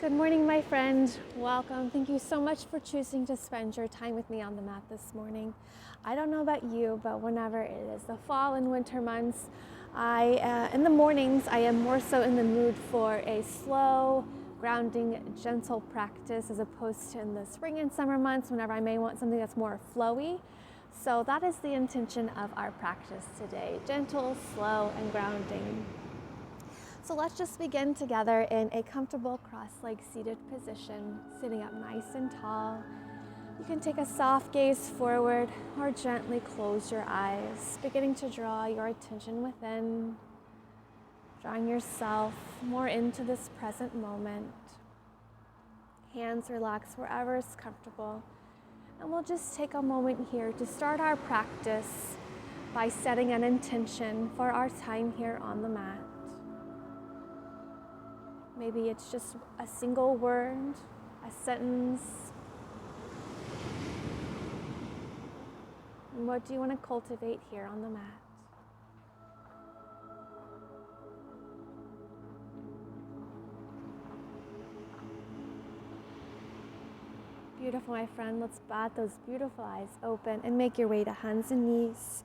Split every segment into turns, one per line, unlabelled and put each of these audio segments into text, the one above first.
Good morning, my friend. Welcome. Thank you so much for choosing to spend your time with me on the mat this morning. I don't know about you, but whenever it is the fall and winter months, in the mornings, I am more so in the mood for a slow, grounding, gentle practice as opposed to in the spring and summer months whenever I may want something that's more flowy. So that is the intention of our practice today, gentle, slow, and grounding. So let's just begin together in a comfortable cross-legged seated position, sitting up nice and tall. You can take a soft gaze forward or gently close your eyes, beginning to draw your attention within, drawing yourself more into this present moment. Hands relax wherever is comfortable. And we'll just take a moment here to start our practice by setting an intention for our time here on the mat. Maybe it's just a single word, a sentence. And what do you want to cultivate here on the mat? Beautiful, my friend. Let's bat those beautiful eyes open and make your way to hands and knees.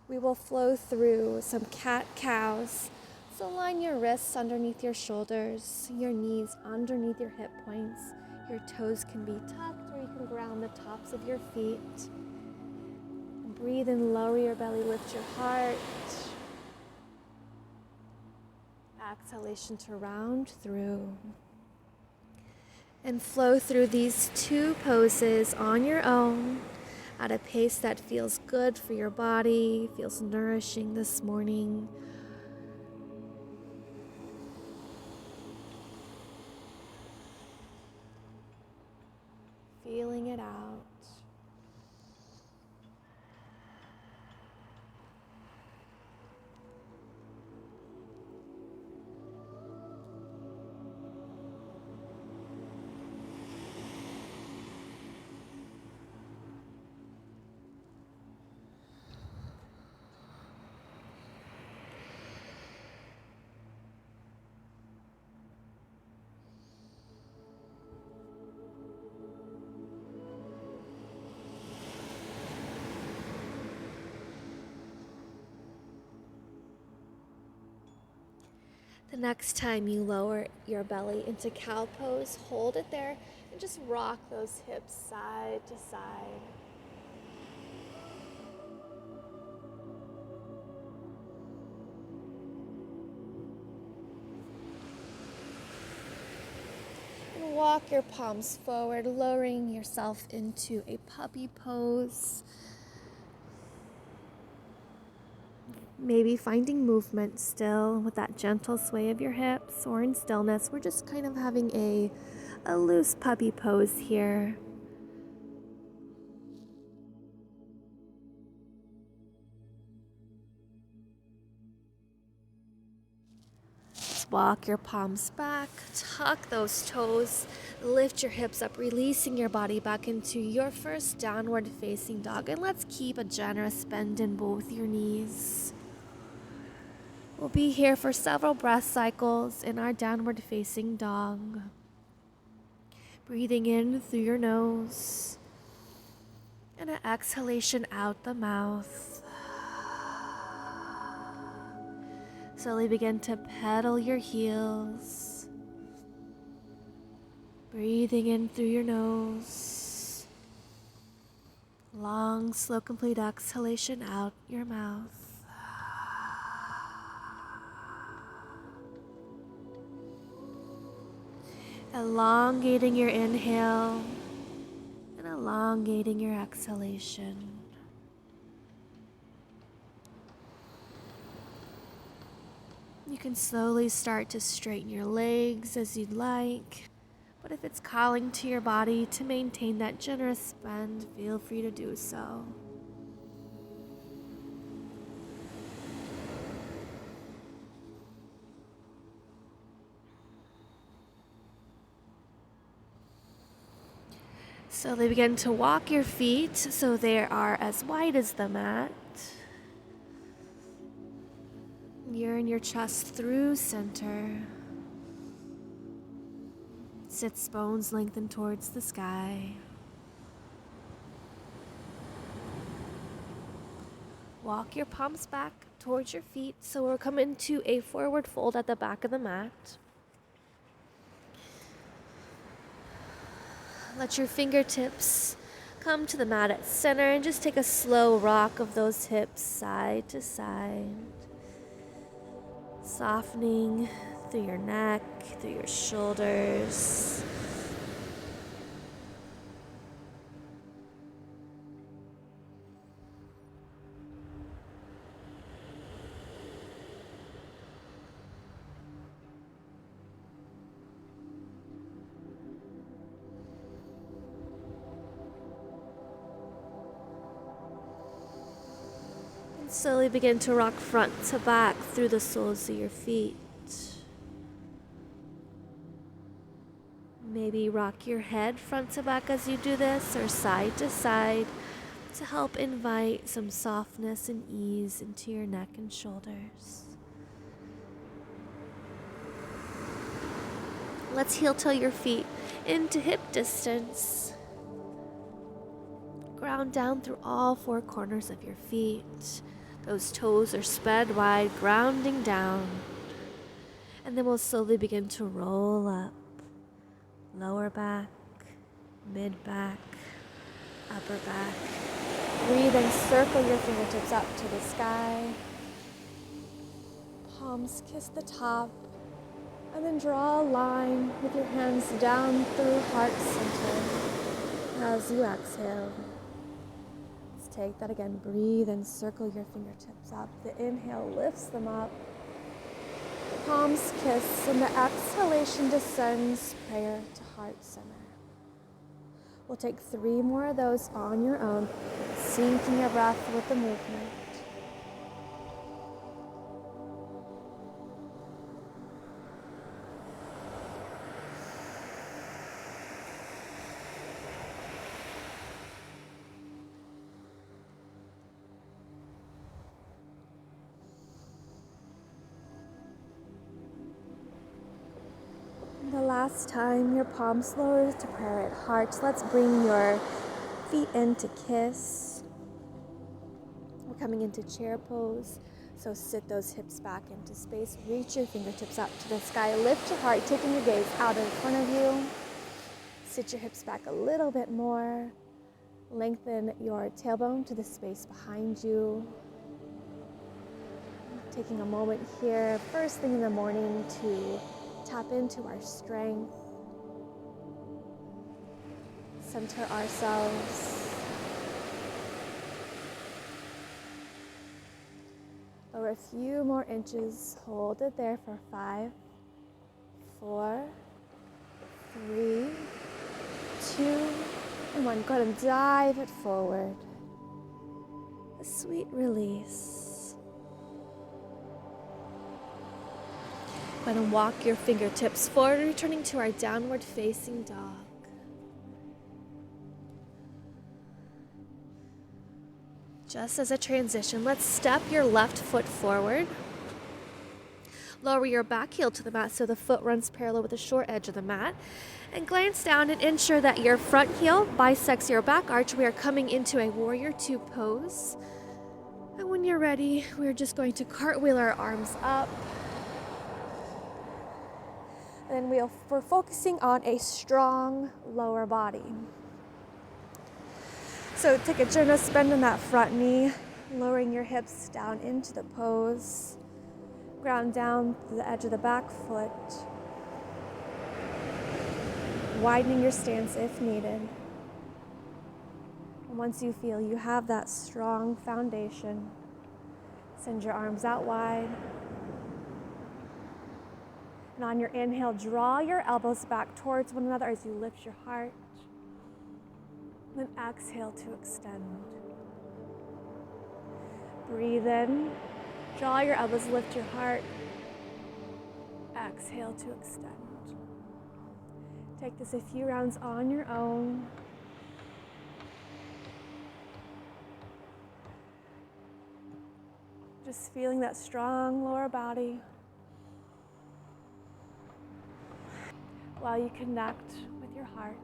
We will flow through some cat-cows. So line your wrists underneath your shoulders, your knees underneath your hip points. Your toes can be tucked or you can ground the tops of your feet. And breathe in, lower your belly, lift your heart. Exhalation to round through. And flow through these two poses on your own at a pace that feels good for your body, feels nourishing this morning. Feeling it out. The next time you lower your belly into cow pose, hold it there and just rock those hips side to side. And walk your palms forward, lowering yourself into a puppy pose. Maybe finding movement still with that gentle sway of your hips, or in stillness, we're just kind of having a loose puppy pose here. Just walk your palms back, tuck those toes, lift your hips up, releasing your body back into your first downward facing dog. And let's keep a generous bend in both your knees. We'll be here for several breath cycles in our downward facing dog. Breathing in through your nose and an exhalation out the mouth. Slowly begin to pedal your heels. Breathing in through your nose. Long, slow, complete exhalation out your mouth. Elongating your inhale and elongating your exhalation. You can slowly start to straighten your legs as you'd like, but if it's calling to your body to maintain that generous bend, feel free to do so. Slowly begin to walk your feet so they are as wide as the mat. Yearn your chest through center. Sits bones lengthened towards the sky. Walk your palms back towards your feet, so we'll come into a forward fold at the back of the mat. Let your fingertips come to the mat at center and just take a slow rock of those hips side to side. Softening through your neck, through your shoulders. Slowly begin to rock front to back through the soles of your feet. Maybe rock your head front to back as you do this, or side to side, to help invite some softness and ease into your neck and shoulders. Let's heel toe your feet into hip distance. Ground down through all four corners of your feet. Those toes are spread wide, grounding down. And then we'll slowly begin to roll up. Lower back, mid back, upper back. Breathe and circle your fingertips up to the sky. Palms kiss the top. And then draw a line with your hands down through heart center as you exhale. Take that again. Breathe and circle your fingertips up. The inhale lifts them up. Palms kiss, and the exhalation descends prayer to heart center. We'll take 3 more of those on your own, syncing your breath with the movement. The last time your palms lower to prayer at heart, let's bring your feet into kiss. We're coming into chair pose, so sit those hips back into space. Reach your fingertips up to the sky. Lift your heart, taking your gaze out in front of you. Sit your hips back a little bit more. Lengthen your tailbone to the space behind you. Taking a moment here, first thing in the morning, to tap into our strength, center ourselves, lower a few more inches, hold it there for 5, 4, 3, 2, and 1. Go ahead and dive it forward. A sweet release. Go ahead and walk your fingertips forward, returning to our downward facing dog. Just as a transition, let's step your left foot forward. Lower your back heel to the mat so the foot runs parallel with the short edge of the mat. And glance down and ensure that your front heel bisects your back arch. We are coming into a warrior 2 pose. And when you're ready, we're just going to cartwheel our arms up. And then we're focusing on a strong lower body. So take a generous bend in that front knee, lowering your hips down into the pose. Ground down to the edge of the back foot. Widening your stance if needed. And once you feel you have that strong foundation, send your arms out wide. And on your inhale, draw your elbows back towards one another as you lift your heart. Then exhale to extend. Breathe in, draw your elbows, lift your heart. Exhale to extend. Take this a few rounds on your own. Just feeling that strong lower body. while you connect with your heart.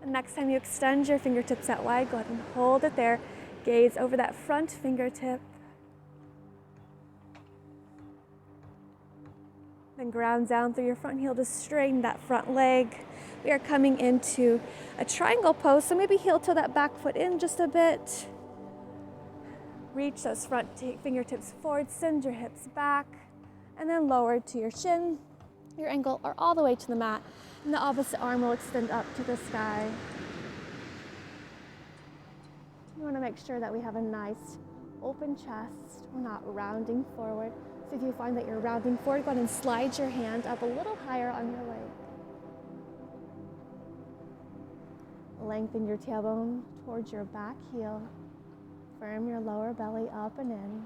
And next time you extend your fingertips out wide, go ahead and hold it there. Gaze over that front fingertip. Then ground down through your front heel to straighten that front leg. We are coming into a triangle pose, so maybe heel toe that back foot in just a bit. Reach those front fingertips forward, send your hips back, and then lower to your shin, your ankle, or all the way to the mat. And the opposite arm will extend up to the sky. You want to make sure that we have a nice open chest. We're not rounding forward. So if you find that you're rounding forward, go ahead and slide your hand up a little higher on your leg. Lengthen your tailbone towards your back heel. Firm your lower belly up and in.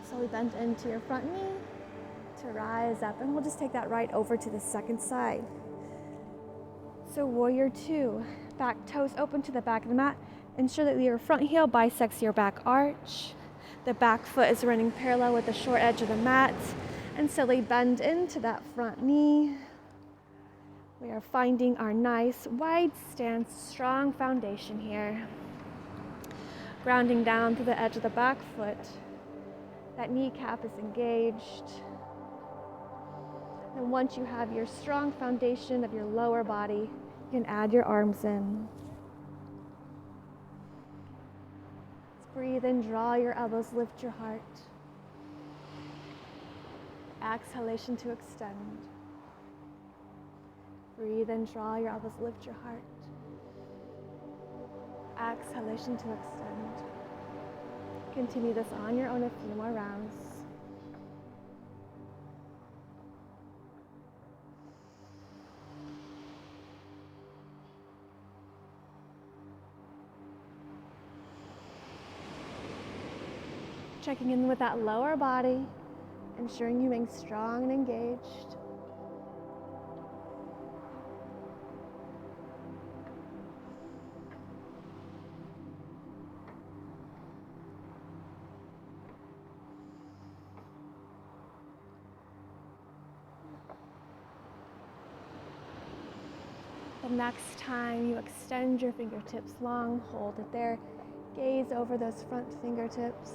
Slowly bend into your front knee to rise up, and we'll just take that right over to the second side. So warrior two, back toes open to the back of the mat. Ensure that your front heel bisects your back arch. The back foot is running parallel with the short edge of the mat, and slowly bend into that front knee. We are finding our nice wide stance, strong foundation here. Grounding down to the edge of the back foot. That kneecap is engaged. And once you have your strong foundation of your lower body, you can add your arms in. Let's breathe in, draw your elbows, lift your heart. Exhalation to extend. Breathe in, draw your elbows, lift your heart. Exhalation to extend. Continue this on your own a few more rounds. Checking in with that lower body, ensuring you remain strong and engaged. The next time you extend your fingertips long, hold it there. Gaze over those front fingertips.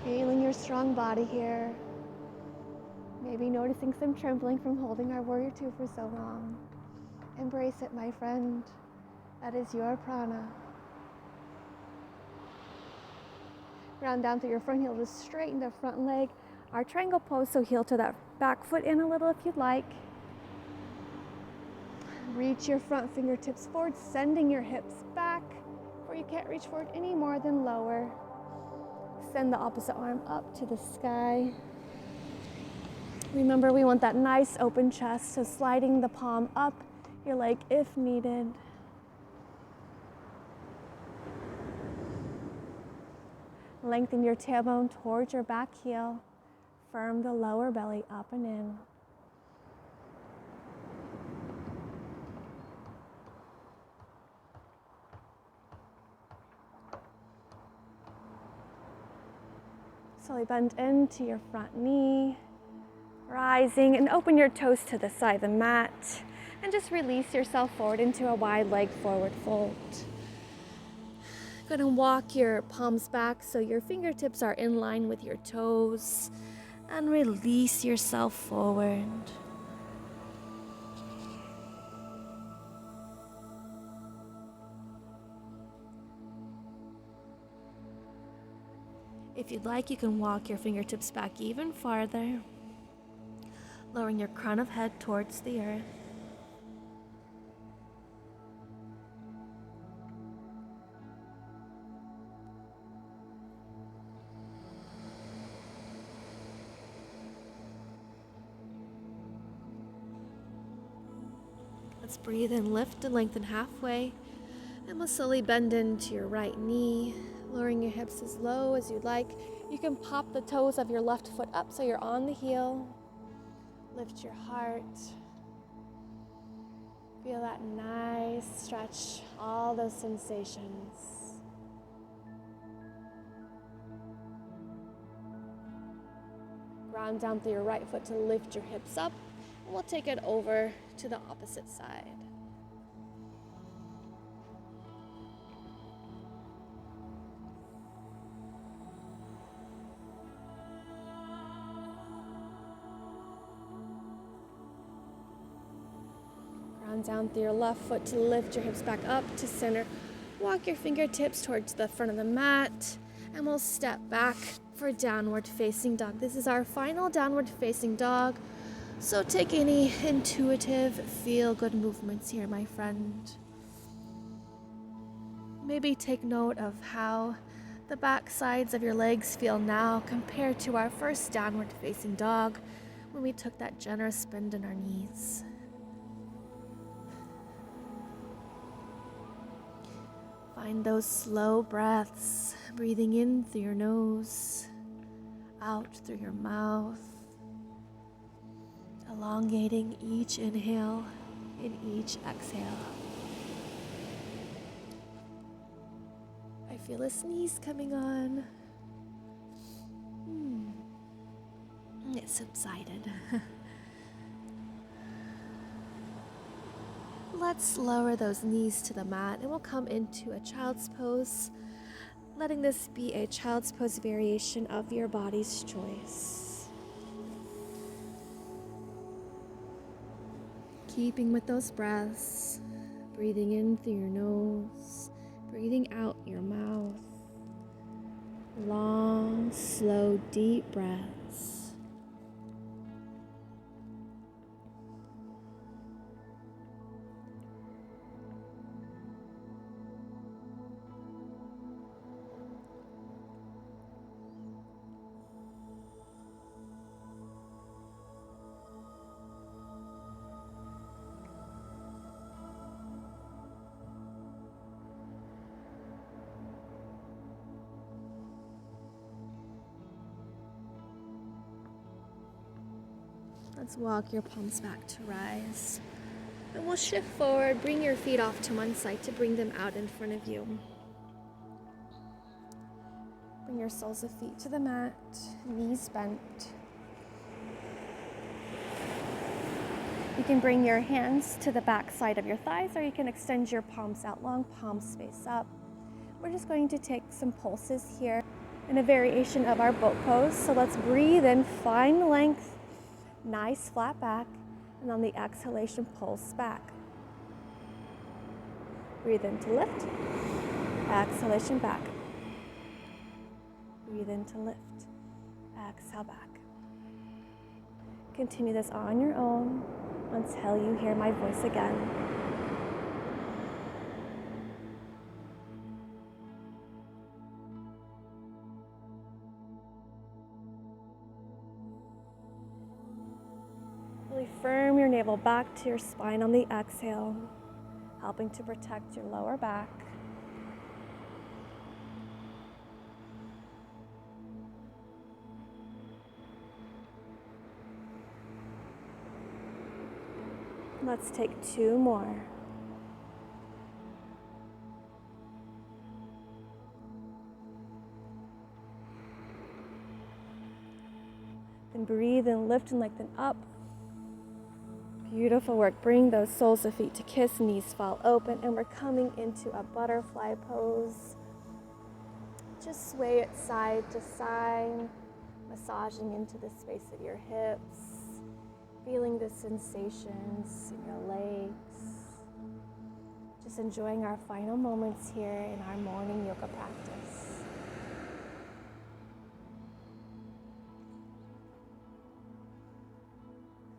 Feeling your strong body here. Maybe noticing some trembling from holding our warrior two for so long. Embrace it, my friend. That is your prana. Ground down through your front heel, just straighten the front leg. Our triangle pose, so heel to that back foot in a little if you'd like. Reach your front fingertips forward, sending your hips back, or you can't reach forward any more than lower. Send the opposite arm up to the sky. Remember, we want that nice open chest, so sliding the palm up your leg if needed. Lengthen your tailbone towards your back heel. Firm the lower belly up and in. Slowly bend into your front knee, rising, and open your toes to the side of the mat, and just release yourself forward into a wide leg forward fold. Go ahead and walk your palms back so your fingertips are in line with your toes, and release yourself forward. If you'd like, you can walk your fingertips back even farther, lowering your crown of head towards the earth. Let's breathe in, lift and lengthen halfway, and And we'll slowly bend into your right knee, lowering your hips as low as you'd like. You can pop the toes of your left foot up so you're on the heel. Lift your heart. Feel that nice stretch, all those sensations. Ground down through your right foot to lift your hips up, and we'll take it over to the opposite side. Ground down through your left foot to lift your hips back up to center. Walk your fingertips towards the front of the mat, and we'll step back for downward facing dog. This is our final downward facing dog. So take any intuitive, feel-good movements here, my friend. Maybe take note of how the back sides of your legs feel now compared to our first downward facing dog when we took that generous bend in our knees. Find those slow breaths, breathing in through your nose, out through your mouth, elongating each inhale and each exhale. I feel a sneeze coming on. It subsided. Let's lower those knees to the mat and we'll come into a child's pose, letting this be a child's pose variation of your body's choice. Keeping with those breaths, breathing in through your nose, breathing out your mouth. Long, slow, deep breaths. Let's walk your palms back to rise. And we'll shift forward, bring your feet off to one side to bring them out in front of you. Bring your soles of feet to the mat, knees bent. You can bring your hands to the back side of your thighs, or you can extend your palms out long, palms face up. We're just going to take some pulses here in a variation of our boat pose. So let's breathe in, find length. Nice flat back, and on the exhalation, pulse back. Breathe in to lift, exhalation back. Breathe in to lift, exhale back. Continue this on your own until you hear my voice again. Really firm your navel back to your spine on the exhale, helping to protect your lower back. Let's take 2 more. Then breathe and lift and lengthen up. Beautiful work. Bring those soles of feet to kiss, knees fall open, and we're coming into a butterfly pose. Just sway it side to side, massaging into the space of your hips, feeling the sensations in your legs. Just enjoying our final moments here in our morning yoga practice.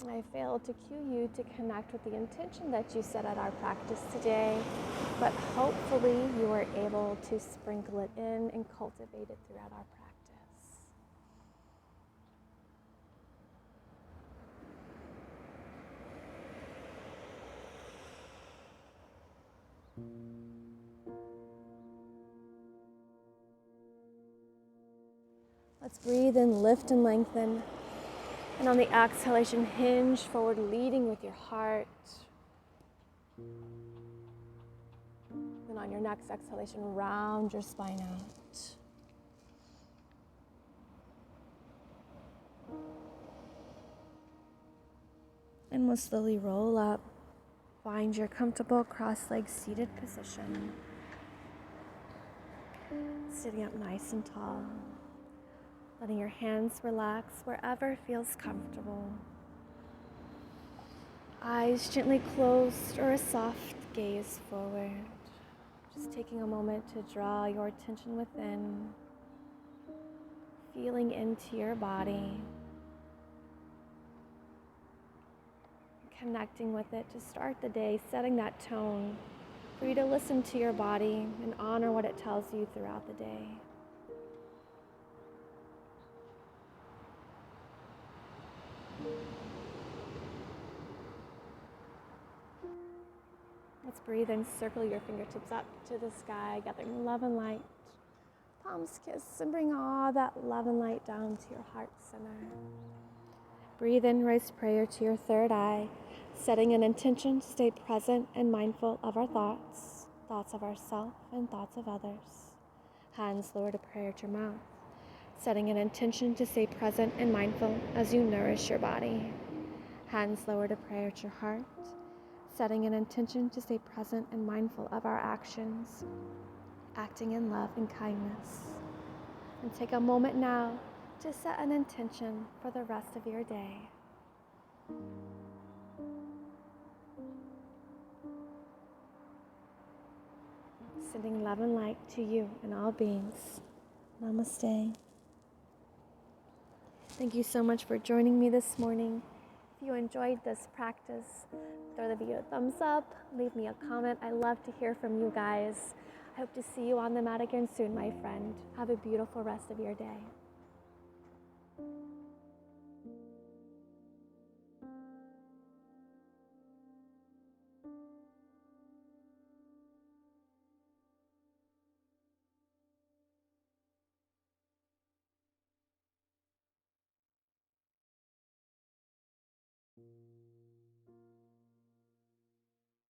I failed to cue you to connect with the intention that you set at our practice today, but hopefully you were able to sprinkle it in and cultivate it throughout our practice. Let's breathe in, lift and lengthen. And on the exhalation, hinge forward, leading with your heart. And on your next exhalation, round your spine out. And we'll slowly roll up. Find your comfortable cross-legged seated position. Sitting up nice and tall. Letting your hands relax wherever feels comfortable. Eyes gently closed or a soft gaze forward. Just taking a moment to draw your attention within. Feeling into your body. Connecting with it to start the day, setting that tone for you to listen to your body and honor what it tells you throughout the day. Let's breathe in, circle your fingertips up to the sky, gathering love and light. Palms kiss and bring all that love and light down to your heart center. Breathe in, raise prayer to your third eye, setting an intention to stay present and mindful of our thoughts, thoughts of ourselves and thoughts of others. Hands lower to prayer to your mouth, setting an intention to stay present and mindful as you nourish your body. Hands lower to prayer to your heart, setting an intention to stay present and mindful of our actions, acting in love and kindness. And take a moment now to set an intention for the rest of your day. Sending love and light to you and all beings. Namaste. Thank you so much for joining me this morning. If you enjoyed this practice, throw the video a thumbs up, leave me a comment. I love to hear from you guys. I hope to see you on the mat again soon, my friend. Have a beautiful rest of your day.